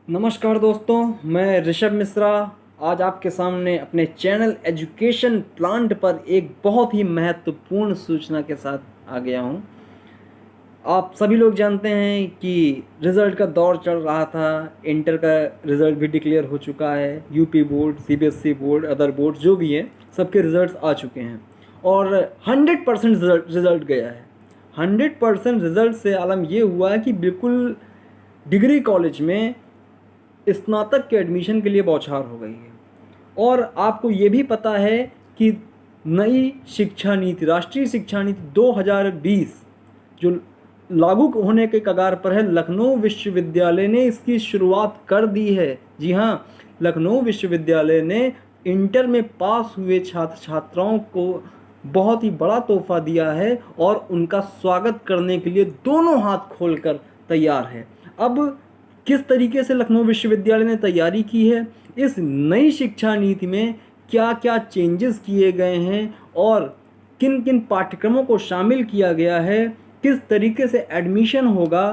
नमस्कार दोस्तों, मैं ऋषभ मिश्रा आज आपके सामने अपने चैनल एजुकेशन प्लांट पर एक बहुत ही महत्वपूर्ण सूचना के साथ आ गया हूं। आप सभी लोग जानते हैं कि रिज़ल्ट का दौर चल रहा था। इंटर का रिज़ल्ट भी डिक्लेयर हो चुका है। UP board, CBSE board, other board जो भी हैं सबके रिज़ल्ट्स आ चुके हैं और 100% रिज़ल्ट गया है। 100% रिज़ल्ट से आलम ये हुआ है कि बिल्कुल डिग्री कॉलेज में स्नातक के एडमिशन के लिए बौछार हो गई है। और आपको ये भी पता है कि नई शिक्षा नीति, राष्ट्रीय शिक्षा नीति 2020 जो लागू होने के कगार पर है, लखनऊ विश्वविद्यालय ने इसकी शुरुआत कर दी है। जी हाँ, लखनऊ विश्वविद्यालय ने इंटर में पास हुए छात्र छात्राओं को बहुत ही बड़ा तोहफा दिया है और उनका स्वागत करने के लिए दोनों हाथ खोलकर तैयार है। अब किस तरीके से लखनऊ विश्वविद्यालय ने तैयारी की है, इस नई शिक्षा नीति में क्या क्या चेंजेस किए गए हैं और किन किन पाठ्यक्रमों को शामिल किया गया है, किस तरीके से एडमिशन होगा,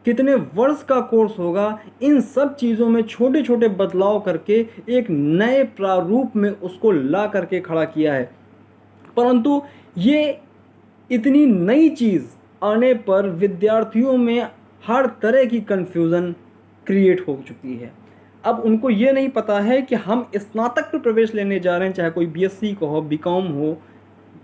कितने वर्ष का कोर्स होगा, इन सब चीज़ों में छोटे छोटे बदलाव करके एक नए प्रारूप में उसको ला करके खड़ा किया है। परंतु ये इतनी नई चीज़ आने पर विद्यार्थियों में हर तरह की कन्फ्यूज़न क्रिएट हो चुकी है। अब उनको ये नहीं पता है कि हम स्नातक पर प्रवेश लेने जा रहे हैं, चाहे कोई बीएससी का हो, बीकॉम हो,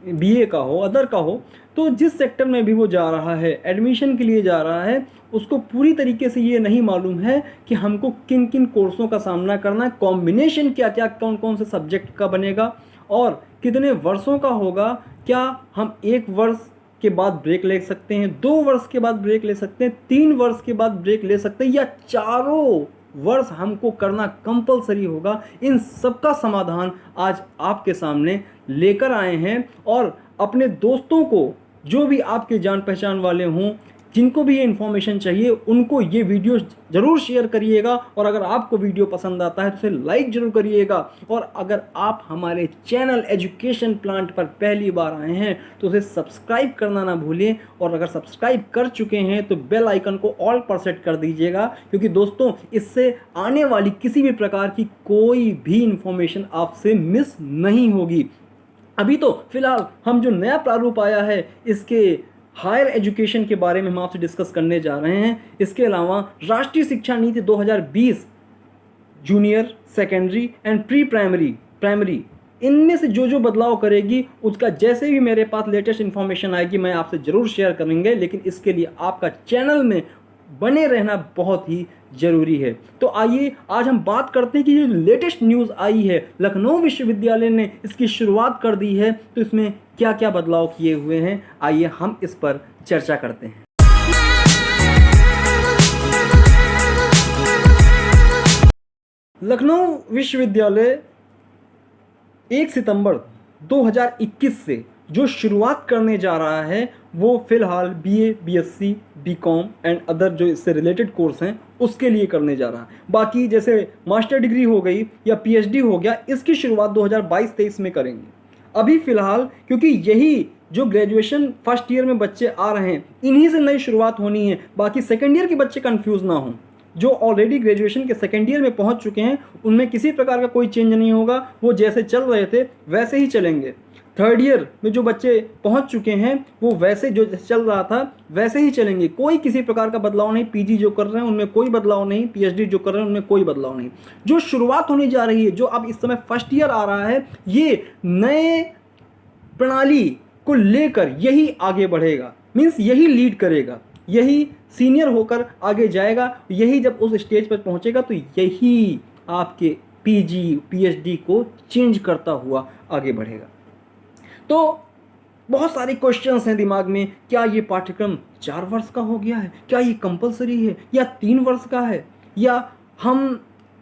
बीए का हो, अदर का हो, तो जिस सेक्टर में भी वो जा रहा है, एडमिशन के लिए जा रहा है, उसको पूरी तरीके से ये नहीं मालूम है कि हमको किन किन कोर्सों का सामना करना है, कॉम्बिनेशन क्या क्या, कौन कौन से सब्जेक्ट का बनेगा और कितने वर्षों का होगा। क्या हम 1 वर्ष के बाद ब्रेक ले सकते हैं, 2 वर्ष के बाद ब्रेक ले सकते हैं, 3 वर्ष के बाद ब्रेक ले सकते हैं, या चारों वर्ष हमको करना कंपलसरी होगा। इन सब का समाधान आज आपके सामने लेकर आए हैं और अपने दोस्तों को, जो भी आपके जान पहचान वाले हों, जिनको भी ये इन्फॉर्मेशन चाहिए, उनको ये वीडियो ज़रूर शेयर करिएगा। और अगर आपको वीडियो पसंद आता है तो उसे लाइक ज़रूर करिएगा। और अगर आप हमारे चैनल एजुकेशन प्लांट पर पहली बार आए हैं तो उसे सब्सक्राइब करना ना भूलें। और अगर सब्सक्राइब कर चुके हैं तो बेल आइकन को ऑल पर सेट कर दीजिएगा, क्योंकि दोस्तों इससे आने वाली किसी भी प्रकार की कोई भी इन्फॉर्मेशन आपसे मिस नहीं होगी। अभी तो फिलहाल हम जो नया प्रारूप आया है, इसके हायर एजुकेशन के बारे में हम आपसे डिस्कस करने जा रहे हैं। इसके अलावा राष्ट्रीय शिक्षा नीति 2020 junior, secondary and pre primary इनमें से जो जो बदलाव करेगी, उसका जैसे भी मेरे पास लेटेस्ट इन्फॉर्मेशन आएगी मैं आपसे ज़रूर शेयर करेंगे। लेकिन इसके लिए आपका चैनल में बने रहना बहुत ही ज़रूरी है। तो आइए आज हम बात करते हैं कि जो लेटेस्ट न्यूज़ आई है, लखनऊ विश्वविद्यालय ने इसकी शुरुआत कर दी है, तो इसमें क्या क्या बदलाव किए हुए हैं, आइए हम इस पर चर्चा करते हैं। लखनऊ विश्वविद्यालय 1 सितंबर 2021 से जो शुरुआत करने जा रहा है वो फ़िलहाल BA, BSc, BCom and other जो इससे रिलेटेड कोर्स हैं उसके लिए करने जा रहा है। बाकी जैसे मास्टर डिग्री हो गई या पीएचडी हो गया, इसकी शुरुआत 2022-23 में करेंगे। अभी फ़िलहाल क्योंकि यही जो ग्रेजुएशन फर्स्ट ईयर में बच्चे आ रहे हैं, इन्हीं से नई शुरुआत होनी है। बाकी सेकेंड ईयर के बच्चे कन्फ्यूज़ ना हों। जो ऑलरेडी ग्रेजुएशन के सेकेंड ईयर में पहुंच चुके हैं उनमें किसी प्रकार का कोई चेंज नहीं होगा, वो जैसे चल रहे थे वैसे ही चलेंगे। थर्ड ईयर में जो बच्चे पहुंच चुके हैं वो वैसे जो चल रहा था वैसे ही चलेंगे, कोई किसी प्रकार का बदलाव नहीं। पीजी जो कर रहे हैं उनमें कोई बदलाव नहीं, पीएचडी जो कर रहे हैं उनमें कोई बदलाव नहीं। जो शुरुआत होने जा रही है, जो अब इस समय फर्स्ट ईयर आ रहा है, ये नए प्रणाली को लेकर यही आगे बढ़ेगा, मीन्स यही लीड करेगा, यही सीनियर होकर आगे जाएगा। यही जब उस स्टेज पर पहुंचेगा तो यही आपके पीजी, पीएचडी को चेंज करता हुआ आगे बढ़ेगा। तो बहुत सारे क्वेश्चंस हैं दिमाग में, क्या ये पाठ्यक्रम 4 वर्ष का हो गया है, क्या ये कंपलसरी है, या 3 वर्ष का है, या हम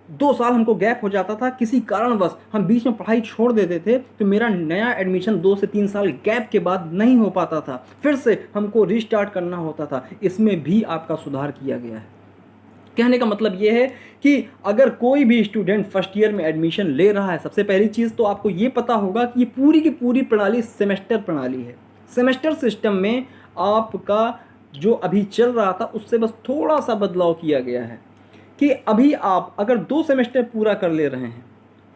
2 साल हमको गैप हो जाता था, किसी कारणवश हम बीच में पढ़ाई छोड़ देते थे तो मेरा नया एडमिशन 2 से 3 साल गैप के बाद नहीं हो पाता था, फिर से हमको रीस्टार्ट करना होता था। इसमें भी आपका सुधार किया गया है। कहने का मतलब ये है कि अगर कोई भी स्टूडेंट फर्स्ट ईयर में एडमिशन ले रहा है, सबसे पहली चीज़ तो आपको ये पता होगा कि ये पूरी की पूरी प्रणाली सेमेस्टर प्रणाली है। सेमेस्टर सिस्टम में आपका जो अभी चल रहा था उससे बस थोड़ा सा बदलाव किया गया है। कि अभी आप अगर 2 सेमेस्टर पूरा कर ले रहे हैं,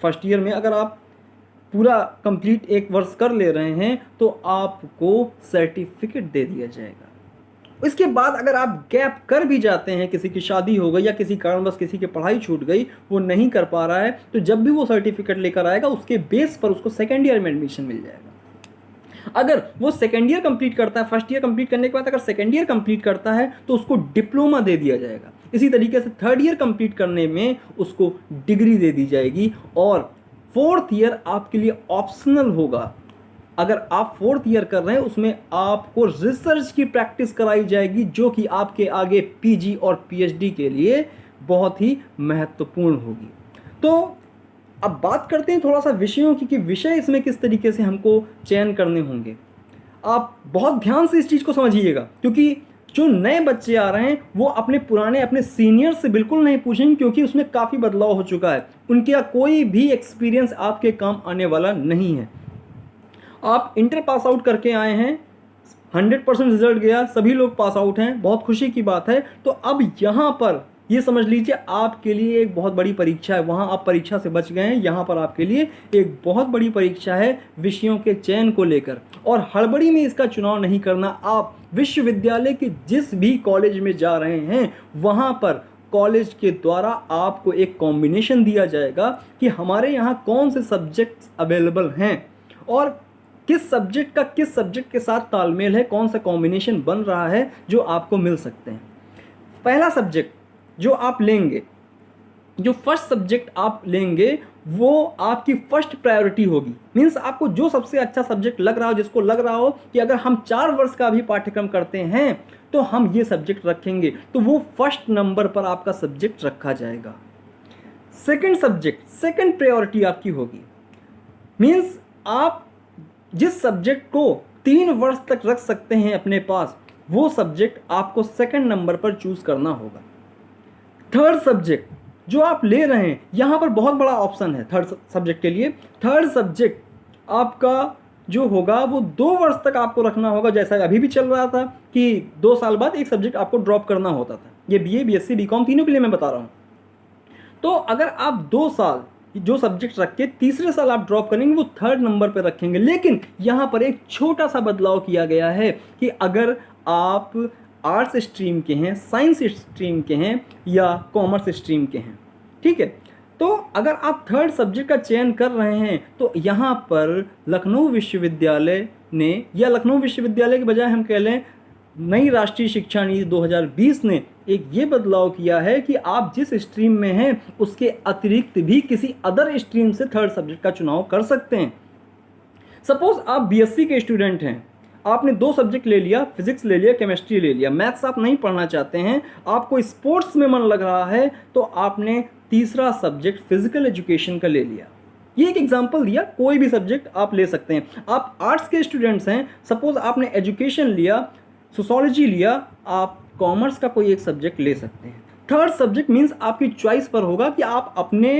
फर्स्ट ईयर में अगर आप पूरा कंप्लीट 1 वर्ष कर ले रहे हैं तो आपको सर्टिफिकेट दे दिया जाएगा। इसके बाद अगर आप गैप कर भी जाते हैं, किसी की शादी हो गई या किसी कारणवश किसी की पढ़ाई छूट गई, वो नहीं कर पा रहा है, तो जब भी वो सर्टिफिकेट लेकर आएगा उसके बेस पर उसको सेकेंड ईयर में एडमिशन मिल जाएगा। अगर वो सेकेंड ईयर कंप्लीट करता है, फर्स्ट ईयर कंप्लीट करने के बाद अगर सेकेंड ईयर कंप्लीट करता है तो उसको डिप्लोमा दे दिया जाएगा। इसी तरीके से थर्ड ईयर कंप्लीट करने में उसको डिग्री दे दी जाएगी। और फोर्थ ईयर आपके लिए ऑप्शनल होगा। अगर आप फोर्थ ईयर कर रहे हैं उसमें आपको रिसर्च की प्रैक्टिस कराई जाएगी, जो कि आपके आगे पीजी और पीएचडी के लिए बहुत ही महत्वपूर्ण होगी। तो अब बात करते हैं थोड़ा सा विषयों की, कि विषय इसमें किस तरीके से हमको चयन करने होंगे। आप बहुत ध्यान से इस चीज़ को समझिएगा, क्योंकि जो नए बच्चे आ रहे हैं वो अपने सीनियर से बिल्कुल नहीं पूछेंगे, क्योंकि उसमें काफ़ी बदलाव हो चुका है। उनके कोई भी एक्सपीरियंस आपके काम आने वाला नहीं है। आप इंटर पास आउट करके आए हैं, 100% रिजल्ट गया, सभी लोग पास आउट हैं, बहुत खुशी की बात है। तो अब यहाँ पर ये समझ लीजिए आपके लिए एक बहुत बड़ी परीक्षा है। वहाँ आप परीक्षा से बच गए हैं, यहाँ पर आपके लिए एक बहुत बड़ी परीक्षा है विषयों के चयन को लेकर। और हड़बड़ी में इसका चुनाव नहीं करना। आप विश्वविद्यालय के जिस भी कॉलेज में जा रहे हैं वहाँ पर कॉलेज के द्वारा आपको एक कॉम्बिनेशन दिया जाएगा कि हमारे यहाँ कौन से सब्जेक्ट्स अवेलेबल हैं और किस सब्जेक्ट का किस सब्जेक्ट के साथ तालमेल है, कौन सा कॉम्बिनेशन बन रहा है जो आपको मिल सकते हैं। पहला सब्जेक्ट जो आप लेंगे, जो फर्स्ट सब्जेक्ट आप लेंगे, वो आपकी फर्स्ट प्रायोरिटी होगी। मीन्स आपको जो सबसे अच्छा सब्जेक्ट लग रहा हो, जिसको लग रहा हो कि अगर हम 4 वर्ष का भी पाठ्यक्रम करते हैं तो हम ये सब्जेक्ट रखेंगे, तो वो फर्स्ट नंबर पर आपका सब्जेक्ट रखा जाएगा। सेकंड सब्जेक्ट, सेकंड प्रायोरिटी आपकी होगी। मीन्स आप जिस सब्जेक्ट को 3 वर्ष तक रख सकते हैं अपने पास, वो सब्जेक्ट आपको सेकंड नंबर पर चूज करना होगा। थर्ड सब्जेक्ट जो आप ले रहे हैं, यहाँ पर बहुत बड़ा ऑप्शन है थर्ड सब्जेक्ट के लिए। थर्ड सब्जेक्ट आपका जो होगा वो 2 वर्ष तक आपको रखना होगा, जैसा अभी भी चल रहा था कि 2 साल बाद एक सब्जेक्ट आपको ड्रॉप करना होता था। ये बीए, बीएससी, बीकॉम तीनों के लिए मैं बता रहा हूँ। तो अगर आप 2 साल जो सब्जेक्ट रख के तीसरे साल आप ड्रॉप करेंगे, वो थर्ड नंबर पर रखेंगे। लेकिन यहाँ पर एक छोटा सा बदलाव किया गया है कि अगर आप आर्ट्स स्ट्रीम के हैं, साइंस स्ट्रीम के हैं या कॉमर्स स्ट्रीम के हैं, ठीक है, तो अगर आप थर्ड सब्जेक्ट का चयन कर रहे हैं तो यहाँ पर लखनऊ विश्वविद्यालय ने, या लखनऊ विश्वविद्यालय के बजाय हम कह लें नई राष्ट्रीय शिक्षा नीति 2020 ने एक ये बदलाव किया है कि आप जिस स्ट्रीम में हैं उसके अतिरिक्त भी किसी अदर स्ट्रीम से थर्ड सब्जेक्ट का चुनाव कर सकते हैं। सपोज आप बीएससी के स्टूडेंट हैं, आपने 2 सब्जेक्ट ले लिया, फिजिक्स ले लिया, केमिस्ट्री ले लिया, मैथ्स आप नहीं पढ़ना चाहते हैं, आपको स्पोर्ट्स में मन लग रहा है, तो आपने तीसरा सब्जेक्ट फिजिकल एजुकेशन का ले लिया। ये एक एग्जाम्पल दिया, कोई भी सब्जेक्ट आप ले सकते हैं। आप आर्ट्स के स्टूडेंट्स हैं, सपोज आपने एजुकेशन लिया, सोशोलॉजी लिया, आप कॉमर्स का कोई एक सब्जेक्ट ले सकते हैं। थर्ड सब्जेक्ट मीन्स आपकी चॉइस पर होगा कि आप अपने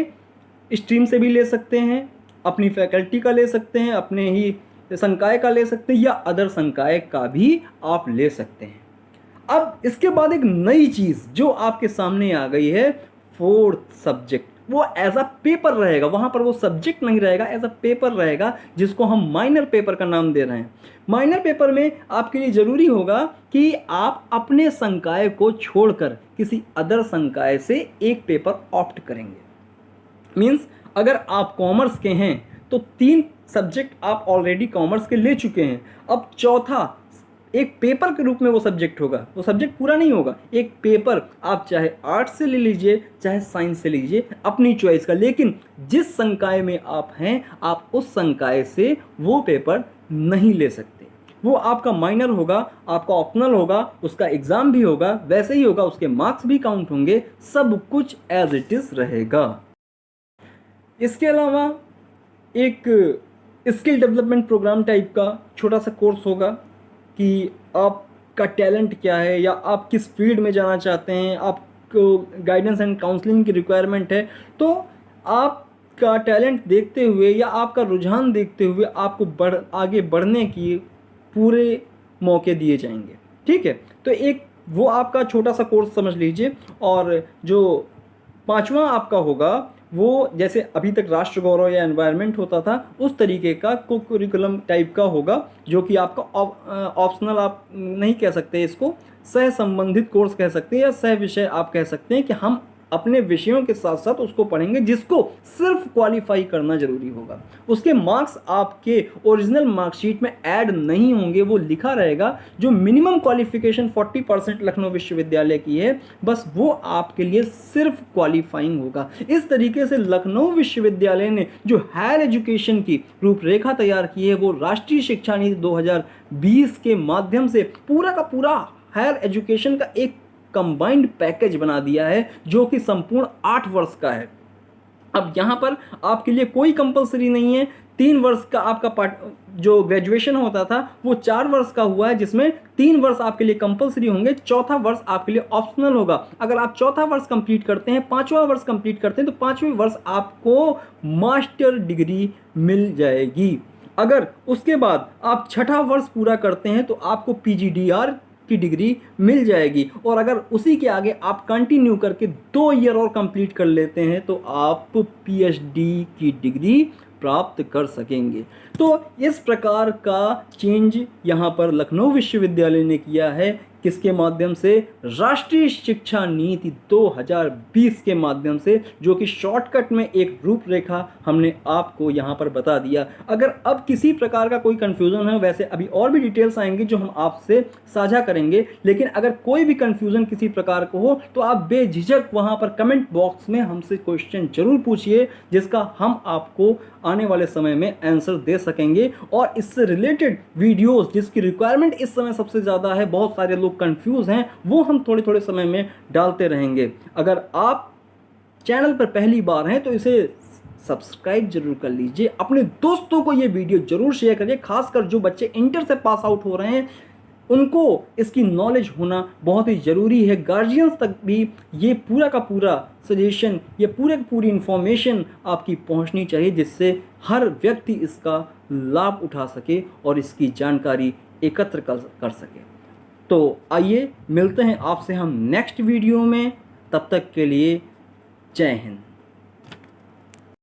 स्ट्रीम से भी ले सकते हैं, अपनी फैकल्टी का ले सकते हैं, अपने ही संकाय का ले सकते हैं, या अदर संकाय का भी आप ले सकते हैं। अब इसके बाद एक नई चीज़ जो आपके सामने आ गई है, फोर्थ सब्जेक्ट। वो एज अ पेपर रहेगा, वहाँ पर वो सब्जेक्ट नहीं रहेगा, एज अ पेपर रहेगा, जिसको हम माइनर पेपर का नाम दे रहे हैं। माइनर पेपर में आपके लिए ज़रूरी होगा कि आप अपने संकाय को छोड़कर किसी अदर संकाय से एक पेपर ऑप्ट करेंगे। मीन्स अगर आप कॉमर्स के हैं तो 3 सब्जेक्ट आप ऑलरेडी कॉमर्स के ले चुके हैं, अब चौथा एक पेपर के रूप में वो सब्जेक्ट होगा, वो सब्जेक्ट पूरा नहीं होगा, एक पेपर आप चाहे आर्ट्स से ले लीजिए चाहे साइंस से लीजिए, अपनी चॉइस का, लेकिन जिस संकाय में आप हैं आप उस संकाय से वो पेपर नहीं ले सकते। वो आपका माइनर होगा, आपका ऑप्शनल होगा, उसका एग्ज़ाम भी होगा, वैसे ही होगा, उसके मार्क्स भी काउंट होंगे, सब कुछ एज इट इज़ रहेगा। इसके अलावा एक स्किल डेवलपमेंट प्रोग्राम टाइप का छोटा सा कोर्स होगा कि आपका टैलेंट क्या है या आप किस फील्ड में जाना चाहते हैं, आपको गाइडेंस एंड काउंसलिंग की रिक्वायरमेंट है, तो आपका टैलेंट देखते हुए या आपका रुझान देखते हुए आपको आगे बढ़ने की पूरे मौके दिए जाएंगे। ठीक है, तो एक वो आपका छोटा सा कोर्स समझ लीजिए। और जो पांचवा आपका होगा वो जैसे अभी तक राष्ट्र गौरव या एनवायरनमेंट होता था उस तरीके का कोकुरिकुलम टाइप का होगा, जो कि आपका ऑप्शनल आप नहीं कह सकते इसको, सह संबंधित कोर्स कह सकते हैं या सह विषय आप कह सकते हैं कि हम अपने विषयों के साथ साथ उसको पढ़ेंगे जिसको सिर्फ क्वालिफाई करना जरूरी होगा। उसके मार्क्स आपके ओरिजिनल मार्कशीट में ऐड नहीं होंगे, वो लिखा रहेगा जो मिनिमम क्वालिफिकेशन 40% लखनऊ विश्वविद्यालय की है, बस वो आपके लिए सिर्फ क्वालिफाइंग होगा। इस तरीके से लखनऊ विश्वविद्यालय ने जो हायर एजुकेशन की रूपरेखा तैयार की है वो राष्ट्रीय शिक्षा नीति 2020 के माध्यम से पूरा का पूरा हायर एजुकेशन का एक कंबाइंड पैकेज बना दिया है जो कि संपूर्ण 8 वर्ष का है। अब यहाँ पर आपके लिए कोई कंपलसरी नहीं है। 3 वर्ष का आपका जो ग्रेजुएशन होता था वो 4 वर्ष का हुआ है, जिसमें 3 वर्ष आपके लिए कंपलसरी होंगे, चौथा वर्ष आपके लिए ऑप्शनल होगा। अगर आप चौथा वर्ष कंप्लीट करते हैं, 5वां वर्ष कंप्लीट करते हैं, तो 5वें वर्ष आपको मास्टर डिग्री मिल जाएगी। अगर उसके बाद आप छठा वर्ष पूरा करते हैं तो आपको PGDR की डिग्री मिल जाएगी, और अगर उसी के आगे आप कंटिन्यू करके 2 ईयर और कंप्लीट कर लेते हैं तो आप PhD की डिग्री प्राप्त कर सकेंगे। तो इस प्रकार का चेंज यहाँ पर लखनऊ विश्वविद्यालय ने किया है, किसके माध्यम से? राष्ट्रीय शिक्षा नीति 2020 के माध्यम से, जो कि शॉर्टकट में एक रूपरेखा हमने आपको यहाँ पर बता दिया। अगर अब किसी प्रकार का कोई कन्फ्यूज़न है, वैसे अभी और भी डिटेल्स आएंगी जो हम आपसे साझा करेंगे, लेकिन अगर कोई भी कन्फ्यूज़न किसी प्रकार को हो तो आप बेझिझक वहाँ पर कमेंट बॉक्स में हमसे क्वेश्चन जरूर पूछिए, जिसका हम आपको आने वाले समय में आंसर दे सकेंगे। और इससे रिलेटेड वीडियोस जिसकी रिक्वायरमेंट इस समय सबसे ज़्यादा है, बहुत सारे लोग कंफ्यूज हैं, वो हम थोड़े थोड़े समय में डालते रहेंगे। अगर आप चैनल पर पहली बार हैं तो इसे सब्सक्राइब जरूर कर लीजिए, अपने दोस्तों को ये वीडियो जरूर शेयर करिए, खासकर जो बच्चे इंटर से पास आउट हो रहे हैं उनको इसकी नॉलेज होना बहुत ही ज़रूरी है। गार्जियंस तक भी ये पूरा का पूरा सजेशन, ये पूरी इन्फॉर्मेशन आपकी पहुंचनी चाहिए, जिससे हर व्यक्ति इसका लाभ उठा सके और इसकी जानकारी एकत्र कर सके। तो आइए मिलते हैं आपसे हम नेक्स्ट वीडियो में, तब तक के लिए जय हिंद।